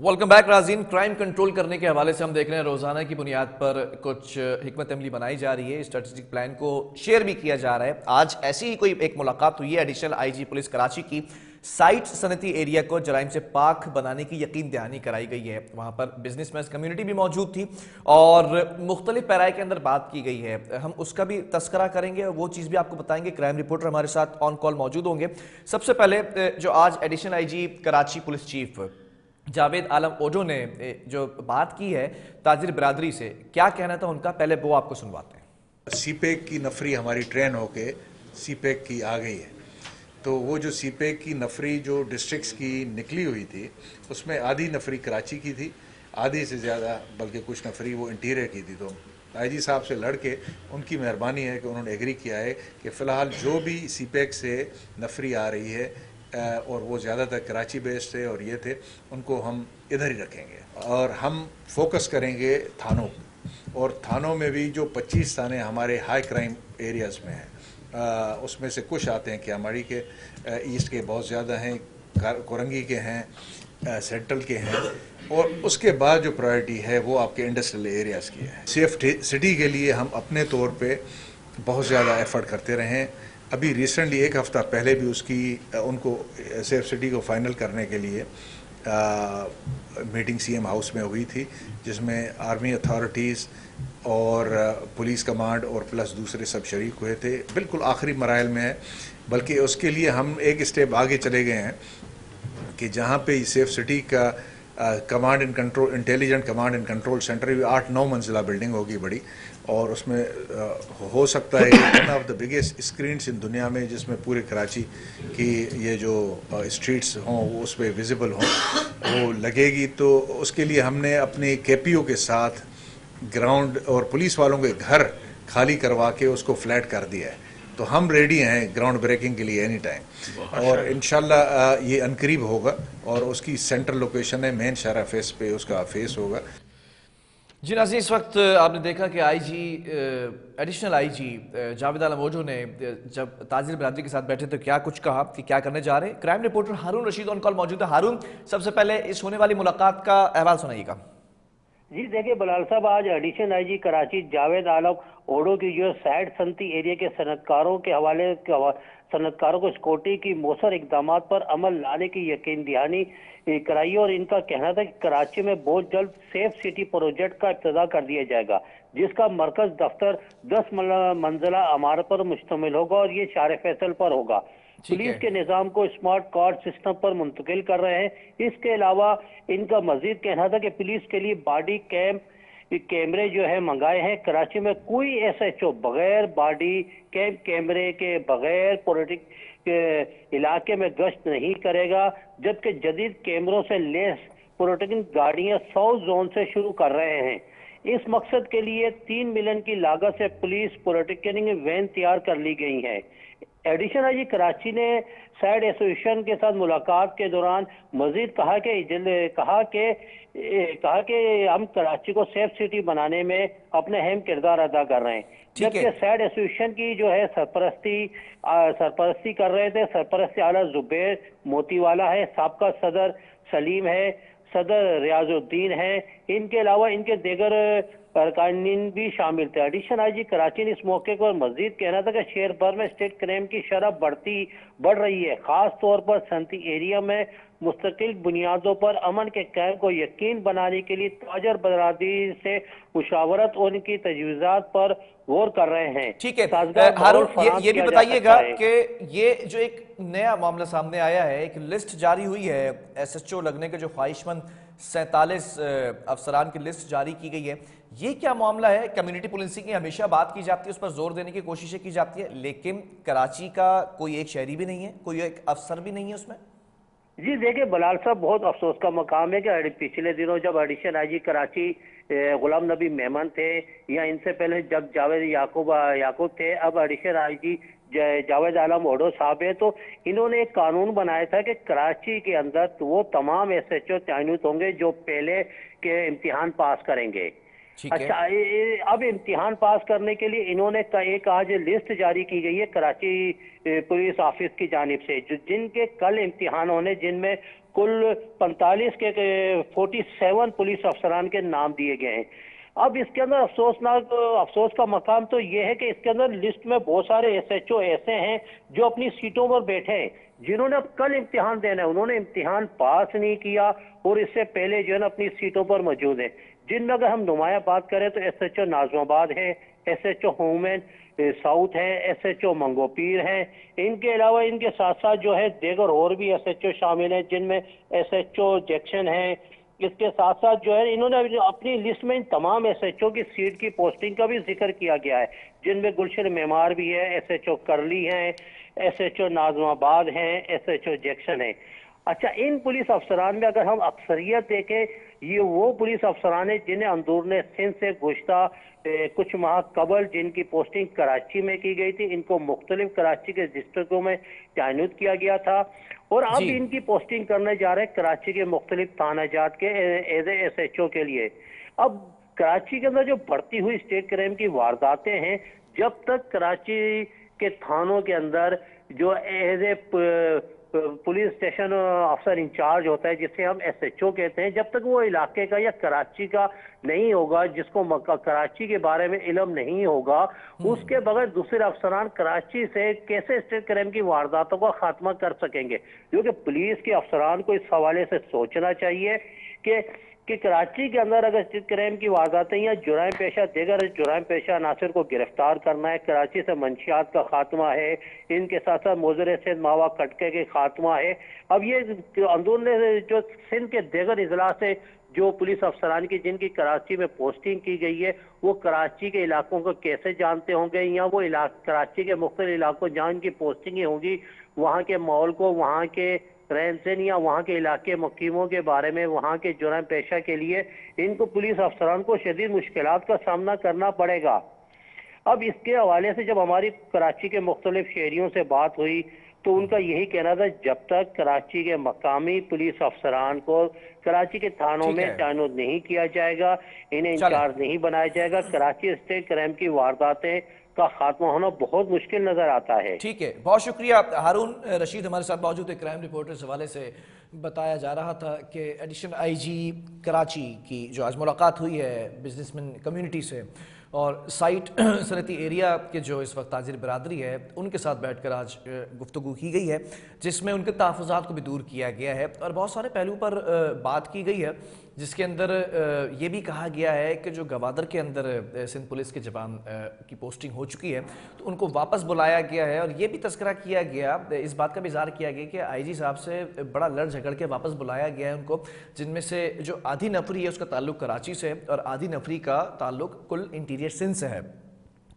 Welcome back नाज़रीन। Crime control करने के हवाले से हम देख रहे हैं रोजाना की बुनियाद पर कुछ हिकमत अमली बनाई जा रही है, स्ट्रेटेजिक प्लान को शेयर भी किया जा रहा है। आज ऐसी ही कोई एक मुलाकात हुई है एडिशनल आईजी पुलिस कराची की साइट सनती एरिया को जराइम से पाक बनाने की यकीन दहानी कराई गई है। वहां पर बिजनेसमैन कम्युनिटी भी मौजूद थी और मुख्तलिफ पैराए के अंदर बात की गई है। हम उसका भी तस्करा करेंगे और वो चीज़ भी आपको बताएंगे। क्राइम रिपोर्टर हमारे साथ ऑन कॉल मौजूद होंगे। सबसे पहले जो आज additional IG Karachi police chief Javed Alam Odho ने जो बात की है ताजिर बिरादरी से, क्या कहना था उनका, पहले वो आपको सुनवाते हैं। सीपेक की नफरी हमारी ट्रेन होके सीपेक की आ गई है, तो वो जो सीपेक की नफरी जो डिस्ट्रिक्ट्स की निकली हुई थी उसमें आधी नफरी कराची की थी, आधी से ज़्यादा बल्कि कुछ नफरी वो इंटीरियर की थी। तो आईजी साहब से लड़के उनकी मेहरबानी है कि उन्होंने एग्री किया है कि फ़िलहाल जो भी सीपेक से नफरी आ रही है और वो ज़्यादातर कराची बेस्ड थे और ये थे, उनको हम इधर ही रखेंगे और हम फोकस करेंगे थानों, और थानों में भी जो 25 थाने हमारे हाई क्राइम एरियाज़ में हैं उसमें से कुछ आते हैं कियामाड़ी के, ईस्ट के बहुत ज़्यादा हैं, कोरंगी के हैं, सेंट्रल के हैं, और उसके बाद जो प्रायोरिटी है वो आपके इंडस्ट्रियल एरियाज़ की है। सेफ सिटी के लिए हम अपने तौर पे बहुत ज़्यादा एफर्ट करते रहे हैं। अभी रिसेंटली एक हफ़्ता पहले भी उनको सेफ सिटी को फाइनल करने के लिए मीटिंग सीएम हाउस में हुई थी, जिसमें आर्मी अथॉरिटीज़ और पुलिस कमांड और प्लस दूसरे सब शरीक हुए थे। बिल्कुल आखिरी मराइल में है, बल्कि उसके लिए हम एक स्टेप आगे चले गए हैं कि जहाँ पे सेफ सिटी का command and control, intelligent command and control centre भी 8-9 मंजिला बिल्डिंग होगी बड़ी, और उसमें हो सकता है कि one of the biggest screens in दुनिया में, जिसमें पूरे कराची की ये जो स्ट्रीट्स हों वो उस पर विजिबल हों, वो लगेगी। तो उसके लिए हमने अपने केपीओ के साथ ग्राउंड और पुलिस वालों के घर खाली करवा के उसको फ्लैट कर दिया है। तो हम रेडी हैं ग्राउंड ब्रेकिंग के लिए एनी टाइम, और इंशाल्लाह ये अनकरीब होगा, और उसकी सेंट्रल लोकेशन है मेन शाहरा फेस पे उसका फेस होगा। जी नाज़रीन, इस वक्त आपने देखा कि IG additional IG Javed Alam Odho ने जब ताजिर बिरादरी के साथ बैठे तो क्या कुछ कहा कि क्या करने जा रहे हैं। Crime reporter Haroon Rasheed on call मौजूद है। हारून, सबसे पहले इस होने वाली मुलाकात का अहवाल सुनाइएगा। जी देखिए बलाल साहब, आज एडिशनल आईजी कराची जावेद आलम ओडो की जो साइड सनती एरिया के सनतकारों के हवाले सनतकारों को सिक्योरिटी की मौसर इकदाम पर अमल लाने की यकीन दहानी कराई, और इनका कहना था कि कराची में बहुत जल्द सेफ सिटी प्रोजेक्ट का इब्तिदा कर दिया जाएगा, जिसका मरकज दफ्तर 10 मंजिला इमारत पर मुश्तमिल होगा और ये शार फैसल पर होगा। पुलिस के निज़ाम को स्मार्ट कार्ड सिस्टम पर मुंतकिल कर रहे हैं। इसके अलावा इनका मजीद कहना था कि पुलिस के लिए बॉडी कैमरे जो है मंगाए हैं। कराची में कोई एसएचओ बगैर बॉडी कैमरे के बगैर पॉलिटिक के इलाके में गश्त नहीं करेगा, जबकि जदीद कैमरों से लेस प्रोटेक्शन गाड़ियां 100 जोन से शुरू कर रहे हैं। इस मकसद के लिए 3 मिलियन की लागत से पुलिस प्रोटेक्शन वैन तैयार कर ली गई है। एडिशनल आईजी कराची ने साइड एसोसिएशन के साथ मुलाकात के दौरान मजीद कहा कि हम कराची को सेफ सिटी बनाने में अपने अहम किरदार अदा कर रहे हैं। जबकि साइड एसोसिएशन की जो है सरपरस्ती कर रहे थे सरपरस्त आला जुबैर मोतीवाला है, साबका सदर सलीम है, सदर रियाजुद्दीन है, इनके अलावा इनके दीगर अरकानीन भी शामिल थे। एडिशनल आईजी कराची ने इस मौके पर मजीद कहना था कि शहर भर में स्टेट क्राइम की शरह बढ़ रही है, खास तौर पर सनती एरिया में मुस्तकिल बुनियादों पर अमन के कायम को यकीन बनाने के लिए ताजर बरादरी से मुशावरत और उनकी तजवीज़ात पर गौर कर रहे हैं। ठीक है हारून, ये भी बताइएगा कि ये जो एक नया मामला सामने आया है, एक लिस्ट जारी हुई है एसएचओ लगने के जो ख्वाहिशमंद 47 अफसरान की लिस्ट जारी की गई है, ये क्या मामला है? कम्युनिटी पुलिसिंग की हमेशा बात की जाती है, उस पर जोर देने की कोशिशें की जाती है, लेकिन कराची का कोई एक शहरी भी नहीं है, कोई एक अफसर भी नहीं है उसमें। जी देखिए बलाल साहब, बहुत अफसोस का मकाम है कि पिछले दिनों जब एडिशनल आईजी कराची गुलाम नबी मेमन थे, या इनसे पहले जब जावेद याकूब थे, अब एडिशनल आईजी जावेद आलम ओडो साहब है, तो इन्होंने एक कानून बनाया था कि कराची के अंदर तो वो तमाम एसएचओ तैनात होंगे जो पहले के इम्तिहान पास करेंगे। अच्छा, अब इम्तिहान पास करने के लिए इन्होंने एक आज लिस्ट जारी की गई है कराची पुलिस ऑफिस की जानिब से, जिनके कल इम्तिहान होने, जिनमें कुल 45 के 47 पुलिस अफसरान के नाम दिए गए हैं। अब इसके अंदर अफसोस का मकाम तो ये है कि इसके अंदर लिस्ट में बहुत सारे एसएचओ ऐसे हैं जो अपनी सीटों पर बैठे हैं, जिन्होंने अब कल इम्तिहान देना है, उन्होंने इम्तिहान पास नहीं किया और इससे पहले जो है ना अपनी सीटों पर मौजूद है। जिनमें अगर हम नुमाया बात करें तो एसएचओ नाज़िमाबाद है, एसएचओ होमैन साउथ है, एसएचओ मंगोपीर है। इनके अलावा इनके साथ साथ जो है देगर और भी एसएचओ शामिल हैं, जिनमें एसएचओ जैक्सन है। इसके साथ साथ जो है इन्होंने अपनी लिस्ट में इन तमाम एसएचओ की सीट की पोस्टिंग का भी जिक्र किया गया है, जिनमें गुलशन मेमार भी है, एसएचओ करली हैं, एसएचओ नाज़िमाबाद हैं, एसएचओ जैक्सन है। अच्छा, इन पुलिस अफसरान में अगर हम अक्सरियत देखें, ये वो पुलिस अफसरान हैं जिन्हें अंदरूनी सिंध से गुज़श्ता कुछ माह कबल जिनकी पोस्टिंग कराची में की गई थी, इनको मुख्तलिफ कराची के डिस्ट्रिक्टों में तैनात किया गया था और अब इनकी पोस्टिंग करने जा रहे हैं कराची के मुख्तलिफ थाना जात के एज एसएचओ के लिए। अब कराची के अंदर जो बढ़ती हुई स्टेट क्राइम की वारदातें हैं, जब तक कराची के थानों के अंदर जो एज ए पुलिस स्टेशन अफसर इंचार्ज होता है, जिसे हम एसएचओ कहते हैं, जब तक वो इलाके का या कराची का नहीं होगा, जिसको कराची के बारे में इल्म नहीं होगा, उसके बगैर दूसरे अफसरान कराची से कैसे स्टेट क्राइम की वारदातों का खात्मा कर सकेंगे। क्योंकि पुलिस के अफसरान को इस हवाले से सोचना चाहिए कि कराची के अंदर अगर स्टेट क्राइम की वारदातें या जुराइम पेशा देगर जुराइम पेशा अनासर को गिरफ्तार करना है, कराची से मंशियात का खात्मा है, इनके साथ साथ मोज़र सिंध मावा कटके के खात्मा है। अब ये अंदरूनी जो सिंध के देगर इजला से जो पुलिस अफसरान की जिनकी कराची में पोस्टिंग की गई है, वो कराची के इलाकों को कैसे जानते होंगे, या वो कराची के मुख्तलिफ इलाकों जहाँ इनकी पोस्टिंगें होंगी वहाँ के माहौल को, वहाँ के रहन सहन या वहाँ के इलाके मुकीमों के बारे में, वहाँ के जुर्म पेशा के लिए इनको पुलिस अफसरान को शदीद मुश्किलात का सामना करना पड़ेगा। अब इसके हवाले से जब हमारी कराची के मुख्तलिफ शहरियों से बात हुई तो उनका यही कहना था, जब तक कराची के मकामी पुलिस अफसरान को कराची के थानों में तैनात नहीं किया जाएगा, इन्हें इंचार्ज नहीं बनाया जाएगा, कराची स्टेट क्राइम की वारदातें का खात्मा होना बहुत मुश्किल नजर आता है। ठीक है, बहुत शुक्रिया। हारून रशीद हमारे साथ मौजूद है। क्राइम रिपोर्टर इस हवाले से बताया जा रहा था कि एडिशनल आईजी कराची की जो आज मुलाकात हुई है बिजनेसमैन कम्युनिटी से और साइट सनती एरिया के जो इस वक्त ताजिर बरादरी है उनके साथ बैठकर आज गुफ्तगू की गई है, जिसमें उनके तहफ़्फ़ुज़ात को भी दूर किया गया है और बहुत सारे पहलू पर बात की गई है, जिसके अंदर ये भी कहा गया है कि जो गवादर के अंदर सिंध पुलिस के जवान की पोस्टिंग हो चुकी है तो उनको वापस बुलाया गया है और ये भी तस्करा किया गया, इस बात का भी इज़हार किया गया कि आईजी साहब से बड़ा लड़ झगड़ के वापस बुलाया गया है उनको, जिनमें से जो आधी नफरी है उसका ताल्लुक कराची से और आधी नफरी का ताल्लुक कुल इंटीरियर सिंध से है।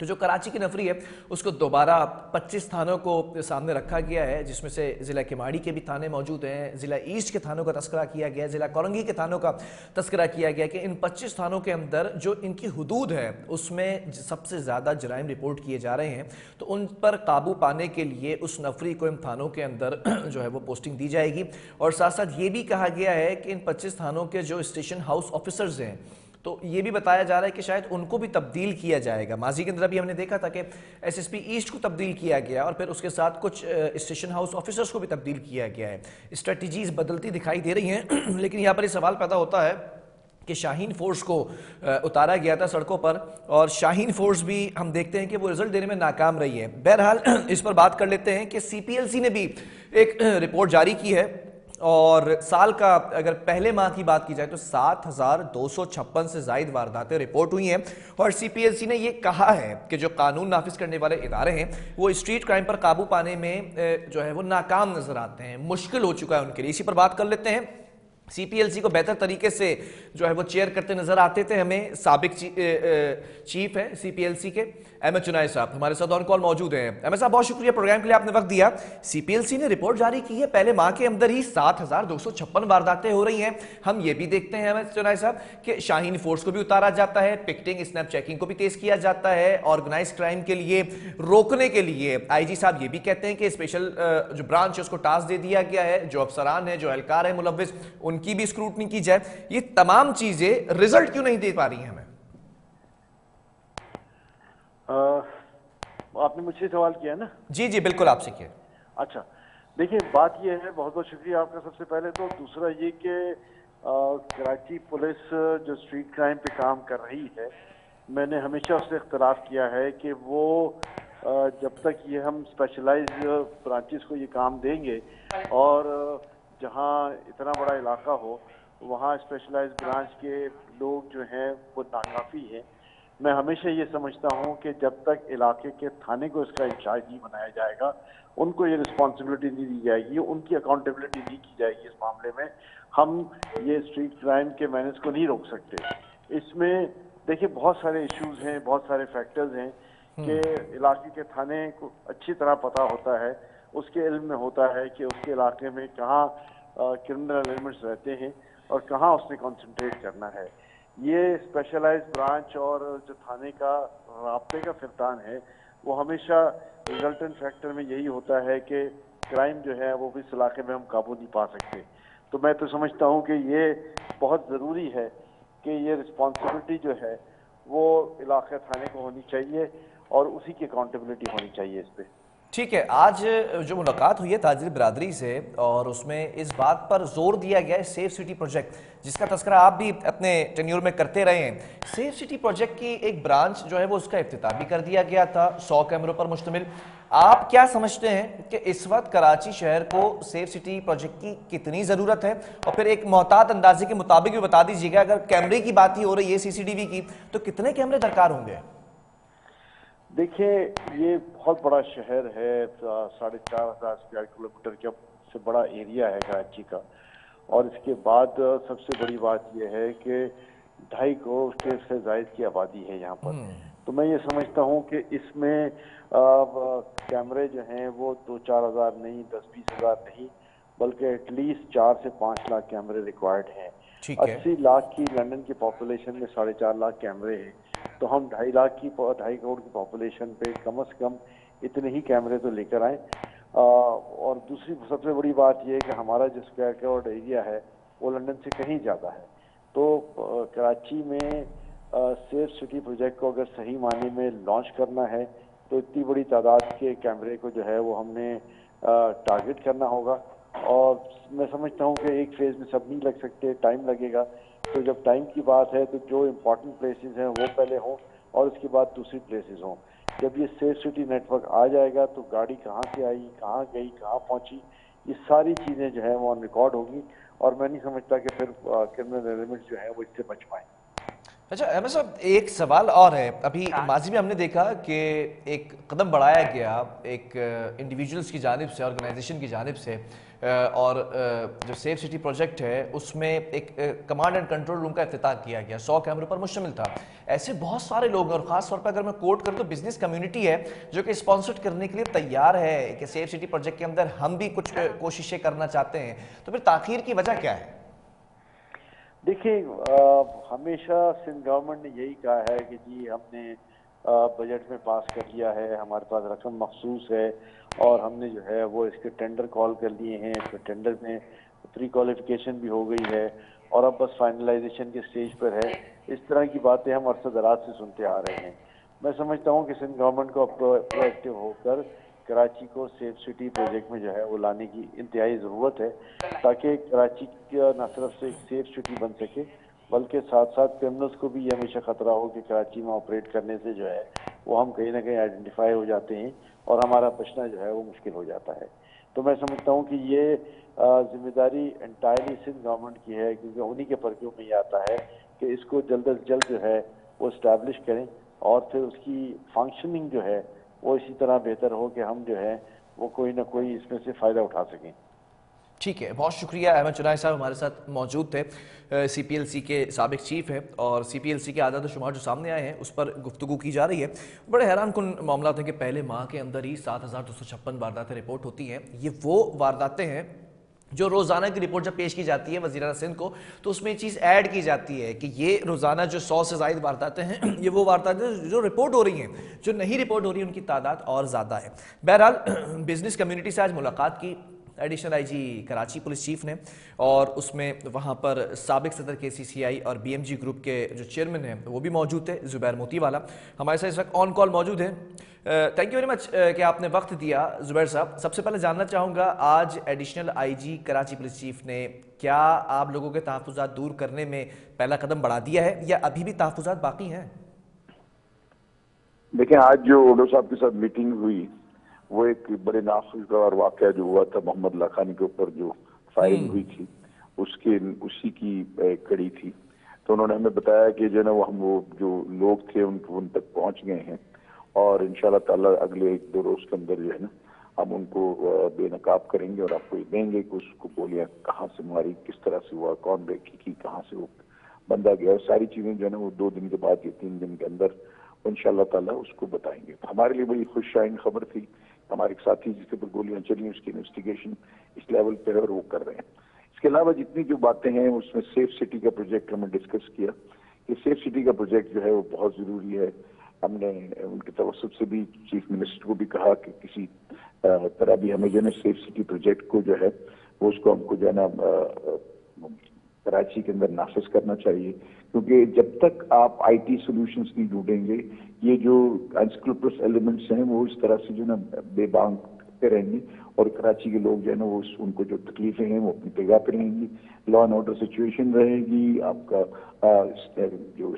तो जो कराची की नफरी है उसको दोबारा 25 थानों को सामने रखा गया है, जिसमें से ज़िला किमाड़ी के भी थाने मौजूद हैं, ज़िला ईस्ट के थानों का तस्करा किया गया, ज़िला कोरंगी के थानों का तस्करा किया गया कि इन 25 थानों के अंदर जो इनकी हुदूद है उसमें सबसे ज़्यादा जराइम रिपोर्ट किए जा रहे हैं, तो उन पर काबू पाने के लिए उस नफरी को इन थानों के अंदर जो है वो पोस्टिंग दी जाएगी। और साथ साथ ये भी कहा गया है कि इन 25 थानों के जो स्टेशन हाउस ऑफिसर्स हैं तो ये भी बताया जा रहा है कि शायद उनको भी तब्दील किया जाएगा। माजी के अंदर भी हमने देखा था कि एसएसपी ईस्ट को तब्दील किया गया और फिर उसके साथ कुछ स्टेशन हाउस ऑफिसर्स को भी तब्दील किया गया है। स्ट्रेटजीज बदलती दिखाई दे रही हैं लेकिन यहाँ पर ये सवाल पैदा होता है कि शाहीन फोर्स को उतारा गया था सड़कों पर और शाहीन फोर्स भी हम देखते हैं कि वो रिजल्ट देने में नाकाम रही है। बहरहाल इस पर बात कर लेते हैं कि सीपीएलसी ने भी एक रिपोर्ट जारी की है और साल का अगर पहले माह की बात की जाए तो 7,256 से ज़ायद वारदातें रिपोर्ट हुई हैं और सीपीएलसी ने यह कहा है कि जो कानून नाफिज करने वाले इदारे हैं वो स्ट्रीट क्राइम पर काबू पाने में जो है वो नाकाम नजर आते हैं, मुश्किल हो चुका है उनके लिए। इसी पर बात कर लेते हैं। सीपीएलसी को बेहतर तरीके से जो है वो चेयर करते नजर आते थे हमें साबिक चीफ है सीपीएलसी के अहमद चुनाई साहब हमारे साथ ऑन कॉल मौजूद हैं। अहमद साहब बहुत शुक्रिया प्रोग्राम के लिए आपने वक्त दिया। सीपीएलसी ने रिपोर्ट जारी की है, पहले माह के अंदर ही 7,256 वारदातें हो रही हैं। हम ये भी देखते हैं अहमद चुनाई साहब कि शाहीन फोर्स को भी उतारा जाता है, पिकटिंग स्नैप चेकिंग को भी तेज किया जाता है, ऑर्गेनाइज क्राइम के लिए रोकने के लिए आईजी साहब ये भी कहते हैं कि स्पेशल जो ब्रांच है उसको टास्क दे दिया गया है, जो अफसरान है जो एहलकार है मुलव्विस उनकी भी स्क्रूटनी की जाए। ये तमाम चीजें रिजल्ट क्यों नहीं दे पा रही हैं हमें? आपने मुझसे सवाल किया ना? जी जी बिल्कुल आपसे किया। अच्छा, देखिए बात ये है, बहुत बहुत शुक्रिया आपका सबसे पहले तो। दूसरा ये कि कराची पुलिस जो स्ट्रीट क्राइम पे काम कर रही है, मैंने हमेशा उससे इख्तलाफ किया है कि वो जब तक ये हम स्पेशलाइज ब्रांचेस को ये काम देंगे और जहाँ इतना बड़ा इलाका हो वहाँ स्पेशलाइज ब्रांच के लोग जो हैं वो नाकाफ़ी हैं। मैं हमेशा ये समझता हूँ कि जब तक इलाके के थाने को इसका इंचार्ज नहीं बनाया जाएगा, उनको ये रिस्पॉन्सिबिलिटी नहीं दी जाएगी, उनकी अकाउंटेबिलिटी नहीं की जाएगी इस मामले में, हम ये स्ट्रीट क्राइम के मैनेज को नहीं रोक सकते। इसमें देखिए बहुत सारे इश्यूज हैं, बहुत सारे फैक्टर्स हैं कि इलाके के थाने को अच्छी तरह पता होता है, उसके इल्म में होता है कि उसके इलाके में कहाँ क्रिमिनल एलिमेंट्स रहते हैं और कहाँ उसने कंसंट्रेट करना है। ये स्पेशलाइज्ड ब्रांच और जो थाने का राब्ते का फिरतान है वो हमेशा रिजल्टेंट फैक्टर में यही होता है कि क्राइम जो है वो इस इलाके में हम काबू नहीं पा सकते। तो मैं तो समझता हूँ कि ये बहुत ज़रूरी है कि ये रिस्पॉन्सिबिलिटी जो है वो इलाके थाने को होनी चाहिए और उसी की अकाउंटेबिलिटी होनी चाहिए इस पर। ठीक है, आज जो मुलाकात हुई है ताजिर बिरादरी से और उसमें इस बात पर जोर दिया गया है सेफ सिटी प्रोजेक्ट, जिसका तस्करा आप भी अपने टेन्योर में करते रहे हैं। सेफ सिटी प्रोजेक्ट की एक ब्रांच जो है वो उसका इफ्तिताह भी कर दिया गया था 100 कैमरों पर मुश्तमिल। आप क्या समझते हैं कि इस वक्त कराची शहर को सेफ सिटी प्रोजेक्ट की कितनी ज़रूरत है? और फिर एक मोहतात अंदाजे के मुताबिक भी बता दीजिएगा, अगर कैमरे की बात ही हो रही है CCTV की, तो कितने कैमरे दरकार होंगे? देखिए ये बहुत बड़ा शहर है, 4,500 स्क्वायर किलोमीटर का से बड़ा एरिया है कराची का, और इसके बाद सबसे बड़ी बात यह है कि 2.5 करोड़ से ज़ायद की आबादी है यहाँ पर। तो मैं ये समझता हूँ कि इसमें कैमरे जो हैं वो 2-4 हज़ार नहीं, 10-20 हज़ार नहीं, बल्कि एटलीस्ट 4 से 5 लाख कैमरे रिक्वायर्ड हैं। 80 लाख की लंदन की पॉपुलेशन में 4.5 लाख कैमरे हैं, तो हम 2.5 करोड़ की पॉपुलेशन पे कम से कम इतने ही कैमरे तो लेकर आए। और दूसरी सबसे बड़ी बात यह है कि हमारा जो स्क्वायर करोड़ एरिया है वो लंदन से कहीं ज़्यादा है। तो कराची में सेफ सिटी प्रोजेक्ट को अगर सही मायने में लॉन्च करना है तो इतनी बड़ी तादाद के कैमरे को जो है वो हमने टारगेट करना होगा। और मैं समझता हूँ कि एक फेज़ में सब नहीं लग सकते, टाइम लगेगा। तो जब टाइम की बात है तो जो इम्पोर्टेंट प्लेसेस हैं वो पहले हों और उसके बाद दूसरी प्लेसेस हों। जब ये सेफ सिटी नेटवर्क आ जाएगा तो गाड़ी कहाँ से आई, कहाँ गई, कहाँ पहुँची, ये सारी चीज़ें जो है वो ऑन रिकॉर्ड होगी, और मैं नहीं समझता कि फिर क्रिमिनल एलिमेंट्स जो है वो इससे बच पाएँ। अच्छा अहमद साहब, एक सवाल और है। अभी माजी में हमने देखा कि एक कदम बढ़ाया गया एक इंडिविजुअल्स की जानिब से, ऑर्गेनाइजेशन की जानिब से, और जो सेफ सिटी प्रोजेक्ट है उसमें एक कमांड एंड कंट्रोल रूम का इफ्तिताह किया गया, 100 कैमरों पर मुश्तमिल था। ऐसे बहुत सारे लोग हैं और ख़ास तौर पर अगर मैं कोट करूँ तो बिजनेस कम्युनिटी है जो कि स्पॉन्सर करने के लिए तैयार है कि सेफ सिटी प्रोजेक्ट के अंदर हम भी कुछ कोशिशें करना चाहते हैं। तो फिर ताख़ीर की वजह क्या है? देखिए हमेशा सिंध गवर्नमेंट ने यही कहा है कि जी हमने बजट में पास कर लिया है, हमारे पास रकम मखसूस है और हमने जो है वो इसके टेंडर कॉल कर लिए हैं, तो टेंडर में प्री क्वालिफिकेशन भी हो गई है और अब बस फाइनलाइजेशन के स्टेज पर है। इस तरह की बातें हम अरसा दराज से सुनते आ रहे हैं। मैं समझता हूँ कि सिंध गवर्नमेंट को प्रोएक्टिव होकर कराची को सेफ सिटी प्रोजेक्ट में जो है वो लाने की इंतहाई ज़रूरत है, ताकि कराची का न सिर्फ से एक सेफ सिटी बन सके बल्कि साथ साथ क्रिमिनल्स को भी ये हमेशा खतरा हो कि कराची में ऑपरेट करने से जो है वो हम कहीं ना कहीं आइडेंटिफाई हो जाते हैं और हमारा बचना जो है वो मुश्किल हो जाता है। तो मैं समझता हूँ कि ये जिम्मेदारी एंटायरली सिंध गवर्नमेंट की है, क्योंकि उन्हीं के पर्क्यों में ये आता है कि इसको जल्द अज जल्द जो है वो इस्टेब्लिश करें और फिर उसकी फंक्शनिंग जो है वो इसी तरह बेहतर हो कि हम जो है वो कोई ना कोई इसमें से फ़ायदा उठा सकें। ठीक है, बहुत शुक्रिया। अहमद चुनाई साहब हमारे साथ मौजूद थे, CPLC के साबिक चीफ है और CPLC के आदाद शुमार जो सामने आए हैं उस पर गुफ्तगू की जा रही है। बड़े हैरान कुन मामला है कि पहले माह के अंदर ही 7,256 वारदातें रिपोर्ट होती हैं। ये वो वारदातें हैं जो रोज़ाना की रिपोर्ट जब पेश की जाती है वज़ीर आला सिंध को तो उसमें ये चीज़ ऐड की जाती है कि ये रोज़ाना जो 100 से ज़ायद वारदातें हैं ये वो वारदातें जो रिपोर्ट हो रही हैं, जो नहीं रिपोर्ट हो रही है उनकी तादाद और ज़्यादा है। बहरहाल बिजनेस कम्युनिटी से आज मुलाकात की additional IG Karachi police chief ने, और उसमें वहाँ पर साबिक सदर KCCI और BMG ग्रुप के जो चेयरमैन हैं वो भी मौजूद थे, ज़ुबैर मोतीवाला हमारे साथ इस वक्त ऑन कॉल मौजूद हैं। تھینک یو ویری مچ کہ آپ نے وقت دیا زبیر صاحب. سب سے پہلے جاننا چاہوں گا آج additional I G Karachi police chief نے کیا آپ لوگوں کے تحفظات دور کرنے میں پہلا قدم بڑھا دیا ہے یا ابھی بھی تحفظات باقی ہیں؟ دیکھیں آج جو اوڈو صاحب کے ساتھ میٹنگ ہوئی وہ ایک بڑے ناخوشگوار واقعہ جو ہوا تھا محمد لاکھانی کے اوپر جو فائرنگ ہوئی تھی اسی کی کڑی تھی. تو انہوں نے ہمیں بتایا کہ جو ہے نا وہ جو لوگ تھے ان تک پہنچ گئے ہیں اور انشاءاللہ تعالی اگلے 1-2 روز کے اندر جو ہے نا ہم ان کو بے نقاب کریں گے اور آپ کو یہ دیں گے کہ اس کو گولیاں کہاں سے ماری, کس طرح سے ہوا, کون ریکی کی, کہاں سے وہ بندہ گیا, ساری چیزیں جو ہے نا وہ 2 دن کے بعد یا 3 دن کے اندر انشاءاللہ تعالیٰ اس کو بتائیں گے. تو ہمارے لیے بڑی خوش شائن خبر تھی. ہمارے ایک ساتھی جس کے اوپر گولیاں چلی اس کی انویسٹیگیشن اس لیول پہ ہے اور وہ کر رہے ہیں. اس کے علاوہ جتنی جو باتیں ہیں اس میں سیف سٹی کا پروجیکٹ ہم نے ڈسکس کیا کہ سیف سٹی کا پروجیکٹ جو ہے وہ بہت ضروری ہے. ہم نے ان کے توسط سے بھی چیف منسٹر کو بھی کہا کہ کسی طرح بھی ہمیں جو ہے نا سیف سٹی پروجیکٹ کو جو ہے وہ اس کو ہم کو جو ہے نا کراچی کے اندر نافذ کرنا چاہیے, کیونکہ جب تک آپ آئی ٹی سولوشنز نہیں ڈھونڈیں گے یہ جو انسکروپس ایلیمنٹس ہیں وہ اس طرح سے جو ہے نا بے بانگ پہ رہیں گے اور کراچی کے لوگ جو ہے نا وہ ان کو جو تکلیفیں ہیں وہ اپنی جگہ پہ رہیں گی, لا اینڈ آرڈر سچویشن رہے گی, آپ کا جو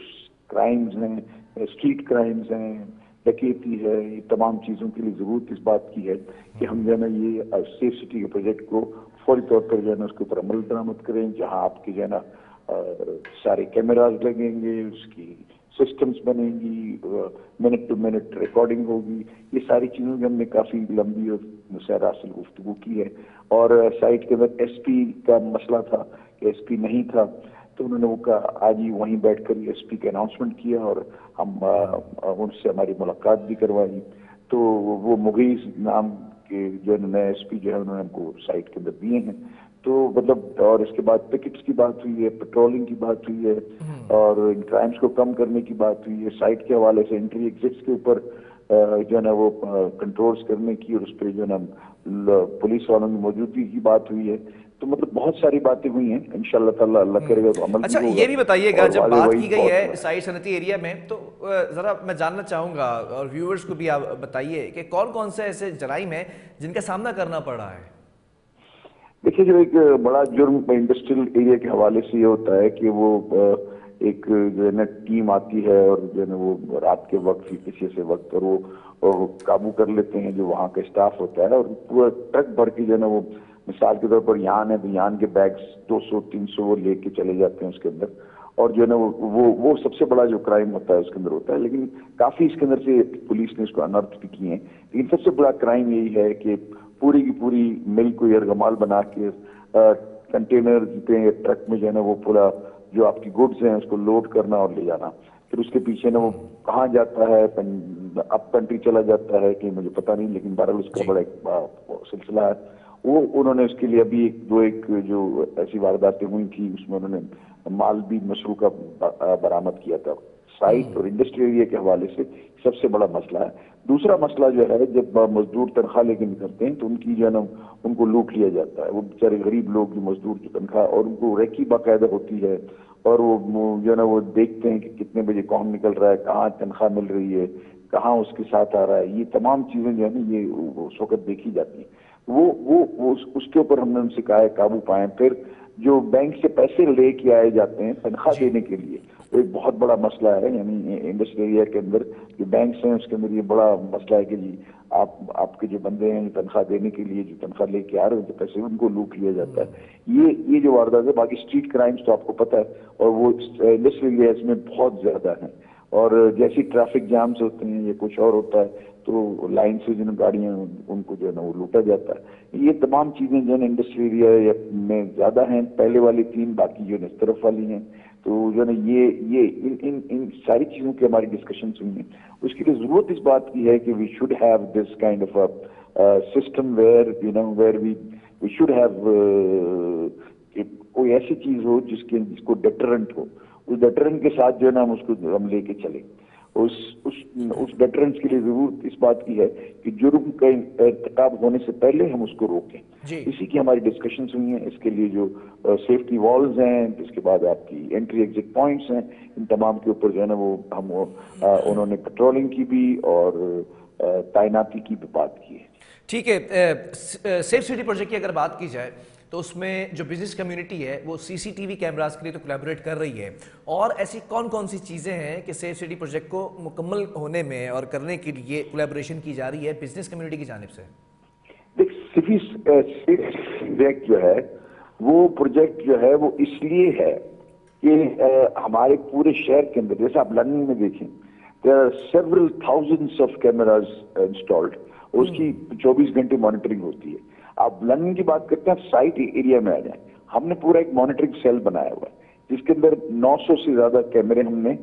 کرائمز ہیں, اسٹریٹ کرائمز ہیں, ڈکیتی ہے, یہ تمام چیزوں کے لیے ضرورت اس بات کی ہے کہ ہم جو ہے نا یہ سیف سٹی کے پروجیکٹ کو فوری طور پر جو ہے نا اس کے اوپر عمل درآمد کریں, جہاں آپ کے جو ہے نا سارے کیمراز لگیں گے, اس کی سسٹمز بنیں گی, منٹ ٹو منٹ ریکارڈنگ ہوگی. یہ ساری چیزوں کی ہم نے کافی لمبی اور مسیراسل گفتگو کی ہے. اور سائٹ کے اندر ایس پی کا مسئلہ تھا کہ ایس پی نہیں تھا, تو انہوں نے وہ کہا آج ہی وہیں بیٹھ کر ایس پی کا اناؤنسمنٹ کیا اور ہم ان سے ہماری ملاقات بھی کروائی. تو وہ مغیث نام کے جو نئے ایس پی جو ہے انہوں نے ہم کو سائٹ کے اندر دیے ہیں. تو مطلب اور اس کے بعد پکٹس کی بات ہوئی ہے, پیٹرولنگ کی بات ہوئی ہے اور ان کرائمز کو کم کرنے کی بات ہوئی ہے, سائٹ کے حوالے سے انٹری ایگزٹس کے اوپر جو ہے نا وہ کنٹرولز کرنے کی اور اس پہ جو ہے نا پولیس والوں کی موجودگی کی بات ہوئی ہے. تو مطلب بہت ساری باتیں ہوئی ہیں, انشاءاللہ تعالی اللہ کرے گا تو عمل بھی ہوگا. اچھا یہ بھی بتائیے گا جب بات کی گئی ہے سائٹ صنعتی ایریا میں تو ذرا میں جاننا چاہوں گا اور ویورز کو بھی آپ بتائیے کہ کون کون سے ایسے جرائم ہیں جن کا سامنا کرنا پڑ رہا ہے؟ دیکھیے جو ایک بڑا جرم انڈسٹریل ایریا کے حوالے سے یہ ہوتا ہے کہ وہ ایک جو ہے نا ٹیم آتی ہے اور جو ہے نا وہ رات کے وقت کسی سے وقت اور وہ قابو کر لیتے ہیں جو وہاں کا اسٹاف ہوتا ہے اور پورا ٹرک بھر کے جو ہے نا وہ مثال کے طور پر یان ہے تو یان کے بیگز 200-300 وہ لے کے چلے جاتے ہیں اس کے اندر, اور جو ہے نا وہ سب سے بڑا جو کرائم ہوتا ہے اس کے اندر ہوتا ہے. لیکن کافی اس کے اندر سے پولیس نے اس کو انرتھ بھی کیے ہیں, لیکن سب سے بڑا کرائم یہی ہے کہ پوری کی پوری مل کو یرغمال بنا کے کنٹینر پہ ٹرک میں جو ہے نا وہ پورا جو آپ کی گڈز ہیں اس کو لوڈ کرنا اور لے جانا. پھر اس کے پیچھے نا وہ کہاں جاتا ہے, اپ کنٹری چلا جاتا ہے کہ مجھے پتہ نہیں, لیکن بہرحال اس کا بڑا ایک سلسلہ ہے. وہ انہوں نے اس کے لیے ابھی ایک جو ایسی وارداتیں ہوئی تھی اس میں انہوں نے مال بھی مشروع برآمد کیا تھا. سائٹ اور انڈسٹری ایریا کے حوالے سے سب سے بڑا مسئلہ ہے. دوسرا مسئلہ جو ہے جب مزدور تنخواہ لے کے نکلتے ہیں تو ان کی جو ہے نا ان کو لوٹ لیا جاتا ہے. وہ بیچارے غریب لوگ جو مزدور کی تنخواہ اور ان کو ریکی باقاعدہ ہوتی ہے اور وہ جو ہے نا وہ دیکھتے ہیں کہ کتنے بجے کون نکل رہا ہے, کہاں تنخواہ مل رہی ہے, کہاں اس کے ساتھ آ رہا ہے. یہ تمام چیزیں جو ہے نا یہ اس وقت دیکھی جاتی ہیں. وہ اس کے اوپر ہم نے ان سے کہا ہے قابو پائیں. پھر جو بینک سے پیسے لے کے آئے جاتے ہیں تنخواہ دینے کے لیے وہ ایک بہت بڑا مسئلہ ہے. یعنی انڈسٹری ایریا کے اندر جو بینکس ہیں اس کے اندر یہ بڑا مسئلہ ہے کہ جی آپ کے جو بندے ہیں تنخواہ دینے کے لیے جو تنخواہ لے کے آ رہے ہیں تو پیسے ان کو لوٹ لیا جاتا ہے. یہ جو واردات ہے. باقی اسٹریٹ کرائمز تو آپ کو پتہ ہے اور وہ انڈسٹری ایریاز میں بہت زیادہ ہیں, اور جیسی ٹریفک جامز ہوتے ہیں یا کچھ اور ہوتا ہے تو لائن سے جو گاڑیاں ان کو جو ہے نا وہ لوٹا جاتا ہے. یہ تمام چیزیں جو ہے نا انڈسٹری ایریا میں زیادہ ہیں, پہلے والی 3 باقی جو ہے اس طرف والی ہیں. تو جو ہے نا یہ ان ساری چیزوں کی ہماری ڈسکشنز ہوئی ہیں. اس کے لیے ضرورت اس بات کی ہے کہ we should have this kind of system where you know where we should have کوئی ایسی چیز ہو جس کو ڈیٹرنٹ ہو. اس ڈیٹرنٹ کے ساتھ جو ہے نا ہم لے کے چلیں. اس ڈیٹرنس کے لیے ضرورت اس بات کی ہے کہ جرم کا ارتکاب ہونے سے پہلے ہم اس کو روکیں. اسی کی ہماری ڈسکشنز ہوئی ہیں. اس کے لیے جو سیفٹی والز ہیں, اس کے بعد آپ کی انٹری ایگزٹ پوائنٹس ہیں, ان تمام کے اوپر جو ہے نا وہ انہوں نے پیٹرولنگ کی بھی اور तैनाती की भी बात की है। ٹھیک ہے، سیف سٹی پروجیکٹ کی اگر بات کی جائے تو اس میں جو بزنس کمیونٹی ہے وہ سی سی ٹی وی کیمراز کے لیے تو کولیبوریٹ کر رہی ہے، اور ایسی کون کون سی چیزیں ہیں کہ سیف سٹی پروجیکٹ کو مکمل ہونے میں اور کرنے کے لیے کولیبوریشن کی جا رہی ہے بزنس کمیونٹی کی جانب سے؟ دیکھ پروجیکٹ جو ہے وہ پروجیکٹ جو ہے وہ اس لیے ہے کہ ہمارے پورے شہر کے اندر، جیسے آپ لندن میں دیکھیں there are several thousands of cameras installed، اس کی 24 گھنٹے مانیٹرنگ ہوتی ہے۔ آپ لندن کی بات کرتے ہیں، سائٹ ایریا میں آ جائیں، ہم نے پورا ایک مانیٹرنگ سیل بنایا ہوا ہے جس کے اندر 900 سے زیادہ کیمرے ہم نے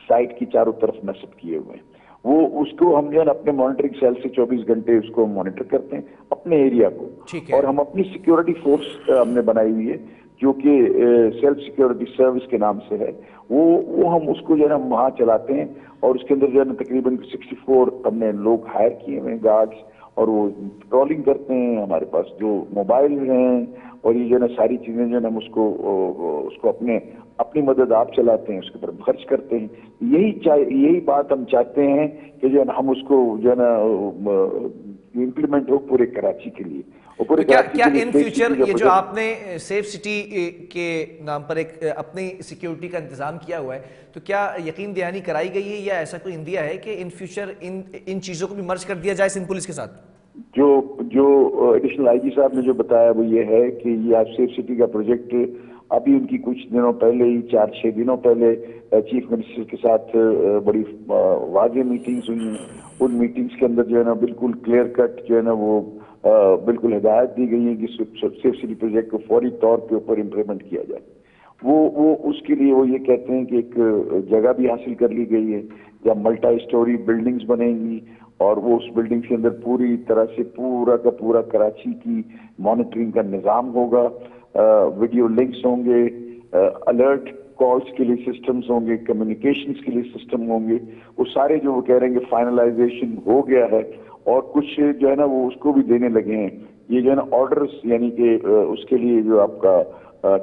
سائٹ کی چاروں طرف نصب کیے ہوئے ہیں۔ وہ اس کو ہم جو ہے اپنے مانیٹرنگ سیل سے 24 گھنٹے اس کو مانیٹر کرتے ہیں اپنے ایریا کو، اور ہم اپنی سیکیورٹی فورس ہم نے بنائی ہوئی ہے جو کہ سیلف سیکیورٹی سروس کے نام سے ہے، وہ ہم اس کو جو ہے ہم وہاں چلاتے ہیں، اور اس کے اندر جو ہے نا تقریباً 64 ہم نے لوگ ہائر کیے ہوئے ہیں گارڈز، اور وہ پیٹرولنگ کرتے ہیں۔ ہمارے پاس جو موبائل ہیں اور یہ جو ہے نا ساری چیزیں جو ہے نا ہم اس کو اپنی مدد آپ چلاتے ہیں، اس کے اوپر خرچ کرتے ہیں۔ یہی بات ہم چاہتے ہیں کہ جو ہے نا ہم اس کو جو ہے نا امپلیمنٹ ہو پورے کراچی کے لیے۔ کیا ان فیوچر یہ جو آپ نے سیف سٹی کے نام پر ایک اپنی سیکیورٹی کا انتظام کیا ہوا ہے، تو کیا یقین دہانی کرائی گئی ہے یا ایسا کوئی اندیہ ہے کہ ان فیوچر ان چیزوں کو بھی مرج کر دیا جائے سندھ پولیس کے ساتھ؟ جو ایڈیشنل آئی جی صاحب نے جو بتایا وہ یہ ہے کہ یہ آپ سیف سٹی کا پروجیکٹ ابھی ان کی کچھ دنوں پہلے ہی 4-6 دنوں پہلے چیف منسٹر کے ساتھ بڑی واضح میٹنگز ہوئی ہیں۔ ان میٹنگز کے اندر جو ہے نا بالکل کلیئر کٹ جو ہے نا وہ بالکل ہدایت دی گئی ہے کہ سیف سٹی پروجیکٹ کو فوری طور کے اوپر امپلیمنٹ کیا جائے۔ وہ اس کے لیے وہ یہ کہتے ہیں کہ ایک جگہ بھی حاصل کر لی گئی ہے جہاں ملٹی اسٹوری بلڈنگز بنیں گی، اور وہ اس بلڈنگ کے اندر پوری طرح سے پورا کا پورا کراچی کی مانیٹرنگ کا نظام ہوگا، ویڈیو لنکس ہوں گے، الرٹ کالز کے لیے سسٹمز ہوں گے، کمیونیکیشنز کے لیے سسٹم ہوں گے۔ وہ سارے جو وہ کہہ رہے ہیں کہ فائنلائزیشن ہو گیا ہے، اور کچھ جو ہے نا وہ اس کو بھی دینے لگے ہیں۔ یہ جو ہے نا آرڈرز یعنی کہ اس کے لیے جو آپ کا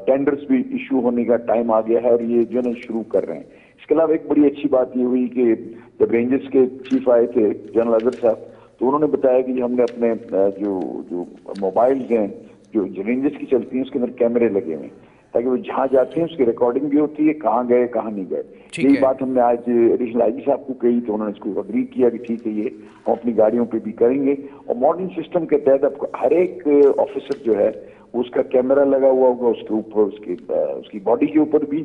ٹینڈرز بھی ایشو ہونے کا ٹائم آ گیا ہے، اور یہ جو ہے نا شروع کر رہے ہیں۔ اس کے علاوہ ایک بڑی اچھی بات یہ ہوئی کہ جب رینجرز کے چیف آئے تھے جنرل اظہر صاحب، تو انہوں نے بتایا کہ ہم نے اپنے جو موبائلز ہیں جو رینجرز کی چلتی ہیں اس کے اندر کیمرے لگے ہوئے ہیں تاکہ وہ جہاں جاتے ہیں اس کی ریکارڈنگ بھی ہوتی ہے، کہاں گئے کہاں نہیں گئے۔ یہی بات ہم نے آج ایڈیشنل آئی جی صاحب کو کہی تو انہوں نے اس کو اگری کیا کہ ٹھیک ہے یہ ہم اپنی گاڑیوں پہ بھی کریں گے، اور ماڈرن سسٹم کے تحت اب ہر ایک آفیسر جو ہے اس کا کیمرہ لگا ہوا ہوگا اس کے اوپر، اس کی باڈی کے اوپر بھی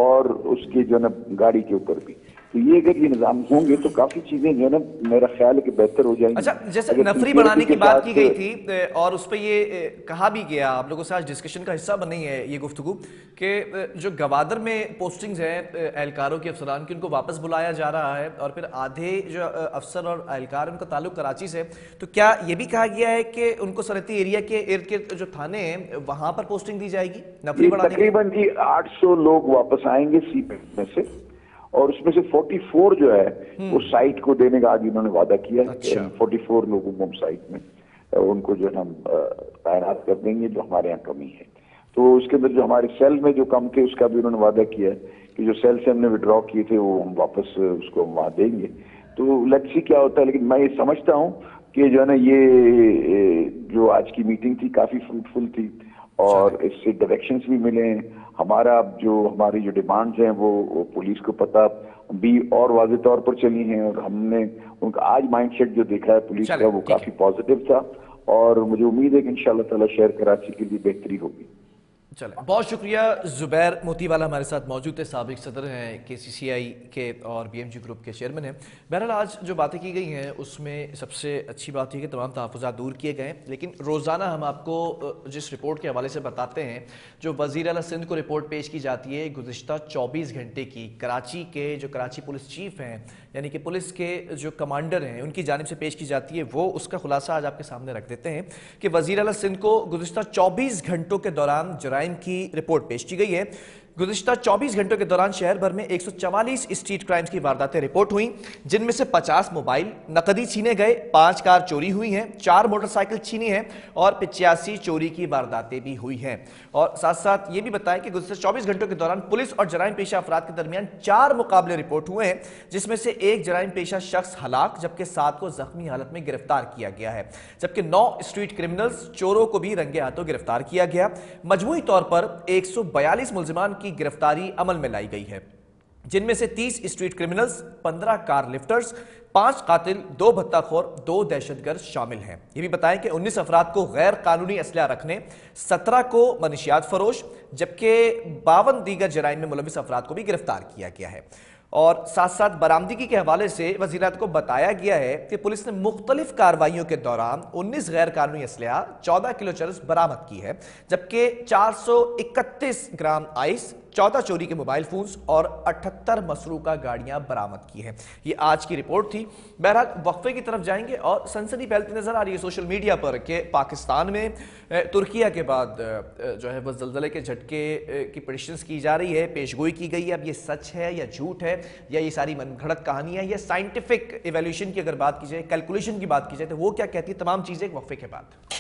اور اس کے جو ہے نا گاڑی کے اوپر بھی۔ تو یہ اگر یہ نظام ہوں گے تو کافی چیزیں جو ہے نا میرا خیال ہے کہ بہتر ہو جائیں گی۔ اچھا، جیسے نفری بڑھانے کی بات کی گئی تھی اور اس پہ یہ کہا بھی گیا، آپ لوگوں سے آج ڈسکشن کا حصہ بنی ہے یہ گفتگو، کہ جو گوادر میں پوسٹنگز ہیں اہلکاروں کے افسران کی ان کو واپس بلایا جا رہا ہے، اور پھر آدھے جو افسر اور اہلکار ان کا تعلق کراچی سے، تو کیا یہ بھی کہا گیا ہے کہ ان کو سرحدی ایریا کے ارد گرد جو تھانے ہیں وہاں پر پوسٹنگ دی جائے گی نفری بڑھانے کی؟ تقریباً 800 لوگ واپس آئیں گے سی پیک میں سے، اور اس میں سے 44 جو ہے وہ سائٹ کو دینے کا آج انہوں نے وعدہ کیا ہے۔ 44 لوگوں کو سائٹ میں ان کو جو ہے ہم تعینات کر دیں گے جو ہمارے یہاں کمی ہے۔ تو اس کے اندر جو ہمارے سیل میں جو کم تھے اس کا بھی انہوں نے وعدہ کیا ہے کہ جو سیل سے ہم نے وڈرا کیے تھے وہ ہم واپس اس کو وہاں دیں گے۔ تو لیٹس سی کیا ہوتا ہے، لیکن میں یہ سمجھتا ہوں کہ جو ہے نا یہ جو آج کی میٹنگ تھی کافی فروٹفل تھی، اور اس سے ڈائریکشنز بھی ملے ہیں۔ ہماری جو ڈیمانڈز ہیں وہ پولیس کو پتہ بھی اور واضح طور پر چلی ہیں، اور ہم نے ان کا آج مائنڈ سیٹ جو دیکھا ہے پولیس کا وہ کافی پازیٹیو تھا، اور مجھے امید ہے کہ انشاءاللہ تعالی شہر کراچی کے لیے بہتری ہوگی۔ چلیں، بہت شکریہ۔ زبیر موتی والا ہمارے ساتھ موجود تھے، سابق صدر ہیں KCCI کے اور BMG گروپ کے چیئرمین ہیں۔ بہرحال آج جو باتیں کی گئی ہیں اس میں سب سے اچھی بات یہ کہ تمام تحفظات دور کیے گئے ہیں، لیکن روزانہ ہم آپ کو جس رپورٹ کے حوالے سے بتاتے ہیں، جو وزیر اعلیٰ سندھ کو رپورٹ پیش کی جاتی ہے گزشتہ 24 گھنٹے کی، کراچی کے جو کراچی پولیس چیف ہیں یعنی کہ پولیس کے جو کمانڈر ہیں ان کی جانب سے پیش کی جاتی ہے، وہ اس کا خلاصہ آج آپ کے سامنے رکھ دیتے ہیں کہ وزیر اعلیٰ سندھ کو گزشتہ 24 گھنٹوں کے دوران جرائم کی رپورٹ پیش کی گئی ہے۔ गुज़िश्ता 24 घंटों के दौरान शहर भर में 144 स्ट्रीट क्राइम्स की वारदातें रिपोर्ट हुई, जिनमें से 50 मोबाइल नकदी छीने गए, 5 कार चोरी हुई हैं, 4 मोटरसाइकिल छीनी हैं और 85 चोरी की वारदातें भी हुई हैं। और साथ साथ ये भी बताएं कि गुज़िश्ता 24 घंटों के दौरान पुलिस और जराइम पेशा अफराद के दरमियान 4 मुकाबले रिपोर्ट हुए हैं, जिसमें से एक जराइम पेशा शख्स हलाक जबकि 7 को जख्मी हालत में गिरफ्तार किया गया है, जबकि 9 स्ट्रीट क्रिमिनल्स चोरों को भी रंगे हाथों गिरफ्तार किया गया। मजमूई तौर पर 142 मुल्जिमान की गिरफ्तारी अमल में लाई गई है, जिनमें से 30 स्ट्रीट क्रिमिनल्स, 15 कार लिफ्टर्स, 5 कातिल, 2 भत्ताखोर, 2 दहशतगर्द शामिल हैं। ये भी बताएं कि 19 अफराद को गैर कानूनी असलहा रखने, 17 को मनशियात फरोश, जबकि 52 दीगर जराइम में मुलविस अफराद को भी गिरफ्तार किया गया है। और साथ साथ बरामदगी के हवाले से वज़ीरात को बताया गया है कि पुलिस ने मुख्तलिफ कार्रवाइयों के दौरान 19 गैर कानूनी असलहा, 14 किलो चरस बरामद की है, जबकि 431 ग्राम आइस, 14 चोरी के मोबाइल फोन्स और 78 मसरूका गाड़ियां बरामद की हैं। ये आज की रिपोर्ट थी। बहरहाल वक्फे की तरफ जाएंगे और सनसनी फैलती नजर आ रही है सोशल मीडिया पर कि पाकिस्तान में तुर्किया के बाद जो है वह ज़लज़ले के झटके की प्रेडिक्शंस की जा रही है, पेशगोई की गई है। अब ये सच है या झूठ है या ये सारी मनगढ़ंत कहानी है या साइंटिफिक इवैल्यूएशन की अगर बात की जाए, कैलकुलेशन की बात की जाए, तो वो क्या कहती है, तमाम चीज़ें एक वक्फे के बाद।